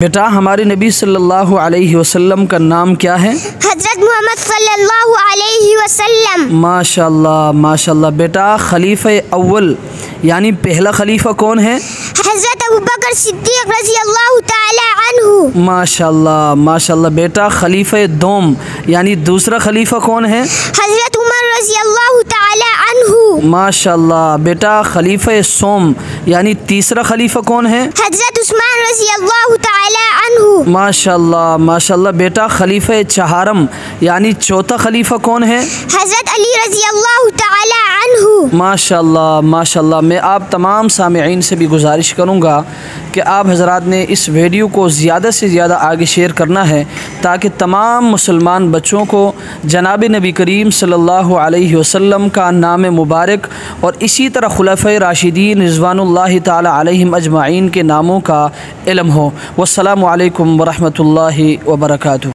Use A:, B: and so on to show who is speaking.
A: बेटा हमारे नबी सल्लल्लाहु अलैहि वसल्लम का नाम क्या है?
B: हज़रत मोहम्मद सल्लल्लाहु अलैहि वसल्लम।
A: माशाल्लाह माशाल्लाह। बेटा खलीफा अव्वल यानी पहला खलीफा कौन है?
B: हज़रत अबू बकर सिद्दीक़ रज़ियल्लाहु ताला अन्हु।
A: माशाल्लाह माशाल्लाह। बेटा खलीफा दोम यानी दूसरा खलीफा कौन है?
B: हज़रत उमर रज़ियल्लाहु ताला अन्हु।
A: माशाल्लाह। बेटा खलीफा सोम यानी तीसरा खलीफा कौन है?
B: हज़रत उस्मान रज़ियल्लाहु ताला अन्हु।
A: माशाल्लाह माशाल्लाह। बेटा खलीफा चहारम यानी चौथा खलीफा कौन है?
B: हज़रत अली रज़ियल्लाहु ताला अन्हु।
A: माशाल्लाह माशाल्लाह। मैं आप तमाम सामिईन से भी गुजारिश करूँगा कि आप हज़रात ने इस वीडियो को ज़्यादा से ज़्यादा आगे शेयर करना है ताकि तमाम मुसलमान बच्चों को जनाब नबी करीम सल्लल्लाहु अलैहि वसल्लम का नाम मुबारक और इसी तरह खुलफ़ाए राशिदीन रिज़वानुल्लाहि ताला अलैहिम अजमाइन के नामों का इल्म हो। वस्सलामु अलैकुम वरहमतुल्लाहि वबरकातुहू।